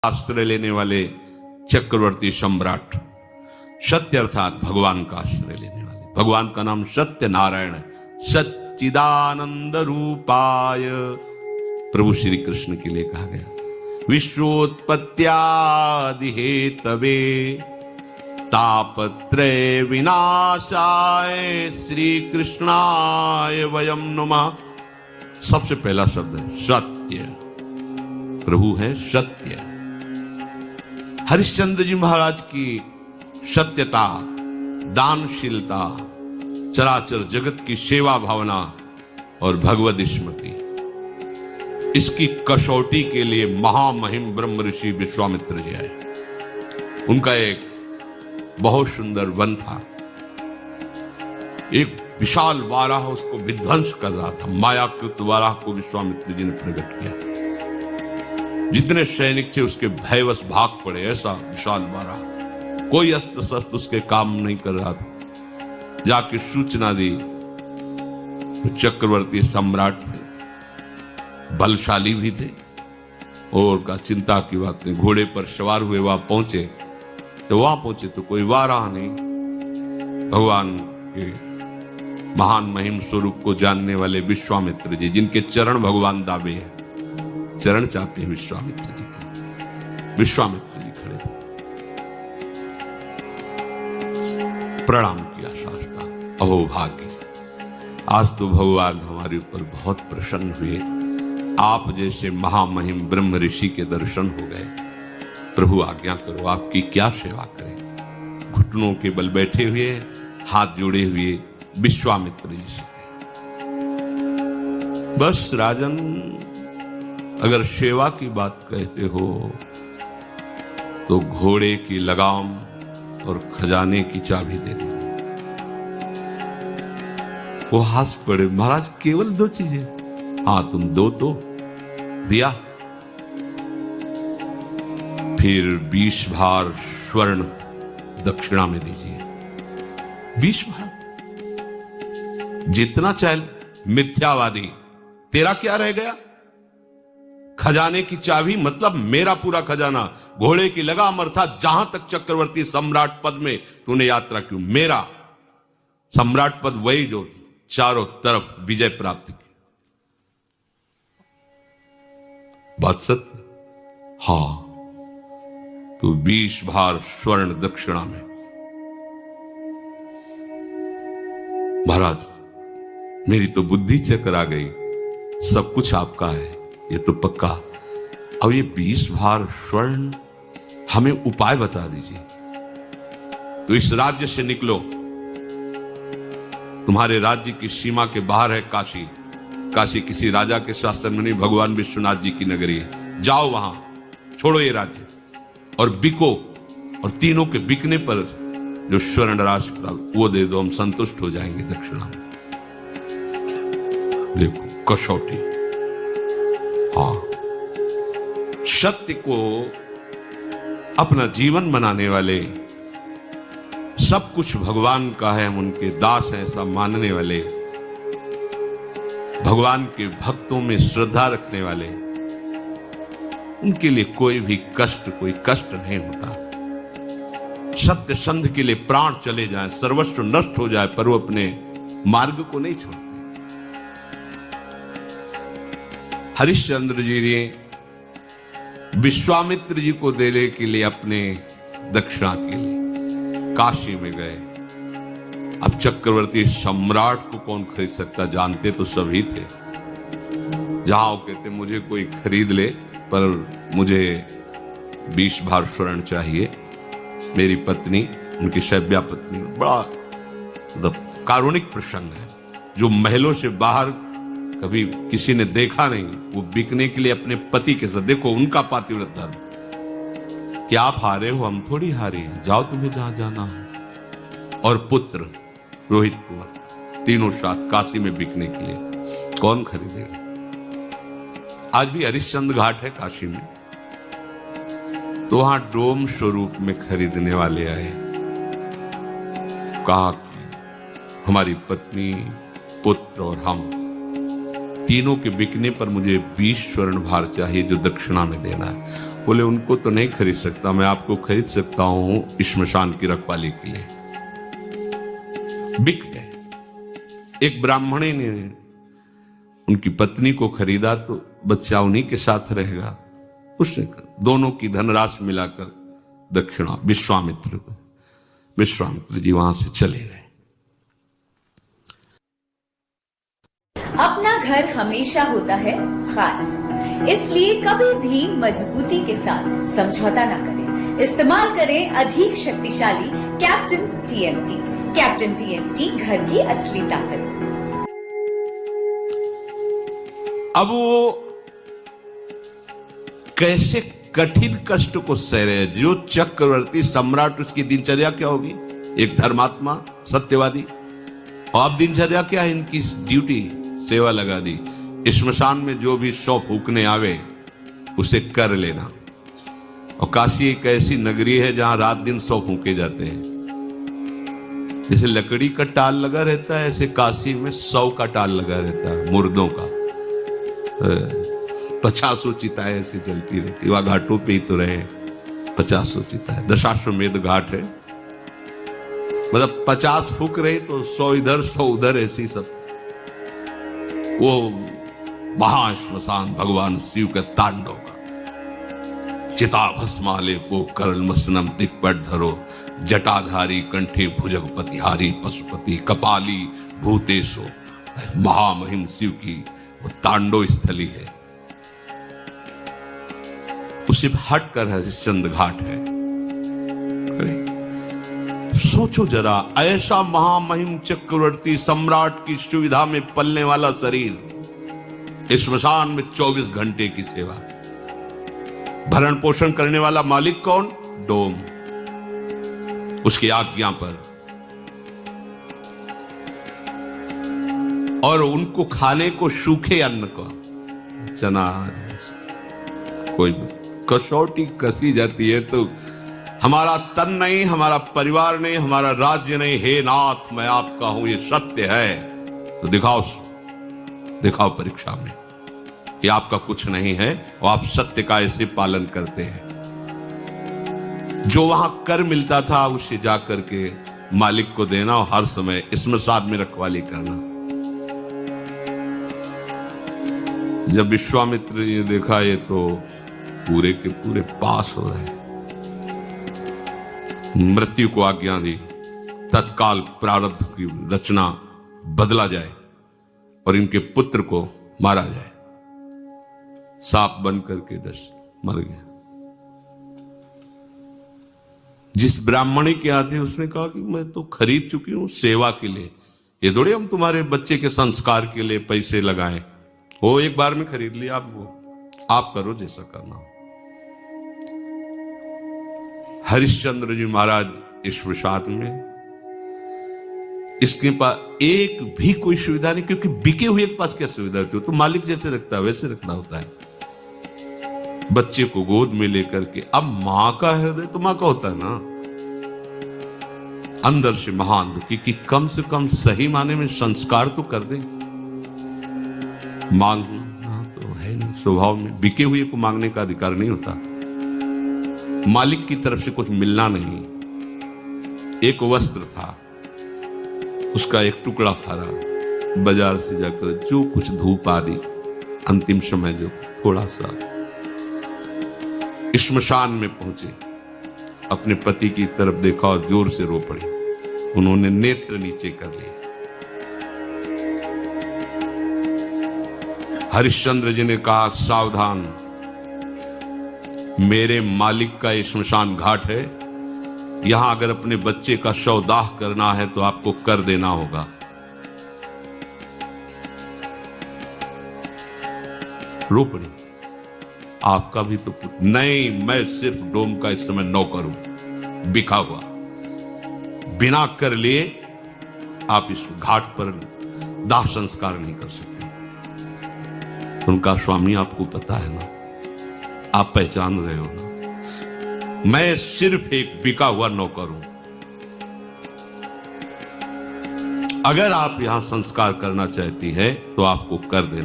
आश्रय लेने वाले चक्रवर्ती सम्राट, सत्य अर्थात भगवान का आश्रय लेने वाले। भगवान का नाम सत्य नारायण है। सच्चिदानंद रूपाय प्रभु श्री कृष्ण के लिए कहा गया। विश्वोत्पत्त्यादि हेतवे तापत्रय विनाशाय श्री कृष्णाय वयम नमः। सबसे पहला शब्द है सत्य। प्रभु है सत्य। हरिश्चंद्र जी महाराज की सत्यता, दानशीलता, चराचर जगत की सेवा भावना और भगवद स्मृति, इसकी कसौटी के लिए महामहिम ब्रह्म ऋषि विश्वामित्र जी आए। उनका एक बहुत सुंदर वन था। एक विशाल वाराह उसको विध्वंस कर रहा था। मायाकृत वाराह को विश्वामित्र जी ने प्रकट किया। जितने सैनिक थे उसके भयवश भाग पड़े। ऐसा विशाल वाराह, कोई अस्त्र शस्त्र उसके काम नहीं कर रहा था। जाके सूचना दी। चक्रवर्ती सम्राट थे, बलशाली भी थे, और का चिंता की बात नहीं। घोड़े पर सवार हुए वहां पहुंचे। तो वहां पहुंचे तो कोई वाराह नहीं। भगवान के महान महिम स्वरूप को जानने वाले विश्वामित्र जी, जिनके चरण भगवान दावे हैं, चरण चापे हैं विश्वामित्र जी के। विश्वामित्र जी खड़े थे, प्रणाम किया, साष्टांग। अहो भाग्य, आज तो भगवान हमारे ऊपर बहुत प्रसन्न हुए। आप जैसे महामहिम ब्रह्म ऋषि के दर्शन हो गए। प्रभु आज्ञा करो, आपकी क्या सेवा करें। घुटनों के बल बैठे हुए, हाथ जोड़े हुए विश्वामित्र जी से, बस राजन, अगर सेवा की बात कहते हो तो घोड़े की लगाम और खजाने की चाबी दे दो। वो हंस पड़े। महाराज केवल 2 चीजें? हाँ, तुम दो तो दिया। फिर 20 भार स्वर्ण दक्षिणा में दीजिए। 20 भार, जितना चाहे। मिथ्यावादी, तेरा क्या रह गया? खजाने की चाबी मतलब मेरा पूरा खजाना। घोड़े की लगाम अर्थात जहां तक चक्रवर्ती सम्राट पद में तूने यात्रा की, मेरा सम्राट पद वही जो चारों तरफ विजय प्राप्त की। बात सत्य? हाँ, तो 20 भार स्वर्ण दक्षिणा में। महाराज, मेरी तो बुद्धि चकर आ गई। सब कुछ आपका है, ये तो पक्का। अब ये 20 भार स्वर्ण, हमें उपाय बता दीजिए। तो इस राज्य से निकलो। तुम्हारे राज्य की सीमा के बाहर है काशी। काशी किसी राजा के शासन में नहीं, भगवान विश्वनाथ जी की नगरी है। जाओ वहां, छोड़ो ये राज्य और बिको, और तीनों के बिकने पर जो स्वर्ण राशि वो दे दो, हम संतुष्ट हो जाएंगे दक्षिणा में। देखो कसौटी। हाँ, सत्य को अपना जीवन बनाने वाले, सब कुछ भगवान का है, हम उनके दास हैं, ऐसा मानने वाले, भगवान के भक्तों में श्रद्धा रखने वाले, उनके लिए कोई भी कष्ट, कोई कष्ट नहीं होता। सत्य संध के लिए प्राण चले जाएं, सर्वस्व नष्ट हो जाए, पर वो अपने मार्ग को नहीं छोड़ते। हरिश्चंद्र जी ने विश्वामित्र जी को देने के लिए अपने दक्षिणा के लिए काशी में गए। अब चक्रवर्ती सम्राट को कौन खरीद सकता, जानते तो सभी थे। जहां वो कहते मुझे कोई खरीद ले, पर मुझे 20 भार स्वर्ण चाहिए। मेरी पत्नी, उनकी शैब्या पत्नी, बड़ा मतलब कारुणिक प्रसंग है। जो महलों से बाहर कभी किसी ने देखा नहीं, वो बिकने के लिए अपने पति के साथ, देखो उनका पातिव्रत धर्म। क्या आप हारे हो? हम थोड़ी हारे हैं, जाओ तुम्हें जहां जाना हो। और पुत्र रोहित कुंवर, तीनों साथ काशी में बिकने के लिए। कौन खरीदेगा? आज भी हरिश्चंद्र घाट है काशी में, तो वहां डोम स्वरूप में खरीदने वाले आए। कहा कि हमारी पत्नी, पुत्र और हम तीनों के बिकने पर मुझे 20 स्वर्ण भार चाहिए, जो दक्षिणा में देना है। बोले उनको तो नहीं खरीद सकता, मैं आपको खरीद सकता हूं श्मशान की रखवाली के लिए। बिक गए। एक ब्राह्मणी ने उनकी पत्नी को खरीदा तो बच्चा उन्हीं के साथ रहेगा। उसने दोनों की धनराशि मिलाकर दक्षिणा विश्वामित्र को, विश्वामित्र जी वहां से चले गए। अपना घर हमेशा होता है खास, इसलिए कभी भी मजबूती के साथ समझौता ना करें। इस्तेमाल करें अधिक शक्तिशाली कैप्टन टीएमटी। कैप्टन टीएमटी, घर की असली ताकत। अब वो कैसे कठिन कष्ट को सह रहे, जो चक्रवर्ती सम्राट, उसकी दिनचर्या क्या होगी? एक धर्मात्मा सत्यवादी, और अब दिनचर्या क्या है इनकी? ड्यूटी, सेवा लगा दी। श्मशान में जो भी 100 फूकने आवे उसे कर लेना। और काशी एक ऐसी नगरी है जहां रात दिन 100 फूके जाते हैं। जैसे लकड़ी का टाल लगा रहता है, ऐसे काशी में 100 का टाल लगा रहता है, मुर्दों का। 50 चिताएं ऐसी चलती रहती, वहां घाटों पे ही तो रहे 50 चिताएं। दशाश्वमेध घाट है, मतलब 50 फूक रहे तो 100 इधर 100 उधर, ऐसी सब। वो महाश्मशान भगवान शिव के तांडव का। चिता भस्माले पो करल मसनम दिक्पट धरो, जटाधारी कंठे भुजगपतिहारी पशुपति कपाली भूतेशो। महामहिम शिव की वो तांडव स्थली है। उसे हटकर हरिश्चंद्र घाट है। सोचो जरा, ऐसा महामहिम चक्रवर्ती सम्राट की सुविधा में पलने वाला शरीर, श्मशान में 24 घंटे की सेवा। भरण पोषण करने वाला मालिक कौन? डोम। उसकी आज्ञा पर। और उनको खाने को सूखे अन्न को, चना, कोई कसौटी कसी जाती है तो हमारा तन नहीं, हमारा परिवार नहीं, हमारा राज्य नहीं। हे नाथ, मैं आपका हूं, ये सत्य है। तो दिखाओ परीक्षा में कि आपका कुछ नहीं है और आप सत्य का ऐसे पालन करते हैं। जो वहां कर मिलता था उसे जाकर के मालिक को देना और हर समय श्मशान में रखवाली करना। जब विश्वामित्र ये देखा, ये तो पूरे के पूरे पास हो रहे, मृत्यु को आज्ञा दी, तत्काल प्रारब्ध की रचना बदला जाए और इनके पुत्र को मारा जाए। सांप बन करके डस मर गया। जिस ब्राह्मणी के आते उसने कहा कि मैं तो खरीद चुकी हूं सेवा के लिए, ये थोड़े हम तुम्हारे बच्चे के संस्कार के लिए पैसे लगाएं। वो एक बार में खरीद लिया, आप करो जैसा करना हो। हरिश्चंद्र जी महाराज श्मशान में, इसके पास एक भी कोई सुविधा नहीं, क्योंकि बिके हुए के पास क्या सुविधा होती है? तो मालिक जैसे रखता है वैसे रखना होता है। बच्चे को गोद में लेकर के, अब मां का हृदय तो मां का होता है ना, अंदर से महान दुखी कि कम से कम सही माने में संस्कार तो कर दे। मांगना तो है नहीं स्वभाव में, बिके हुए को मांगने का अधिकार नहीं होता। मालिक की तरफ से कुछ मिलना नहीं। एक वस्त्र था, उसका एक टुकड़ा फाड़ा, बाजार से जाकर जो कुछ धूप आदि, अंतिम समय जो थोड़ा सा। श्मशान में पहुंचे, अपने पति की तरफ देखा और जोर से रो पड़ी। उन्होंने नेत्र नीचे कर लिए। हरिश्चंद्र जी ने कहा, सावधान, मेरे मालिक का श्मशान घाट है, यहां अगर अपने बच्चे का शव दाह करना है तो आपको कर देना होगा। रो पड़ी, आपका भी तो नहीं, मैं सिर्फ डोम का इस समय नौकर हूं, बिका हुआ। बिना कर लिए आप इस घाट पर दाह संस्कार नहीं कर सकते। उनका स्वामी आपको पता है ना, आप पहचान रहे हो ना, मैं सिर्फ एक बिका हुआ नौकर हूं। अगर आप यहां संस्कार करना चाहती है तो आपको कर देना।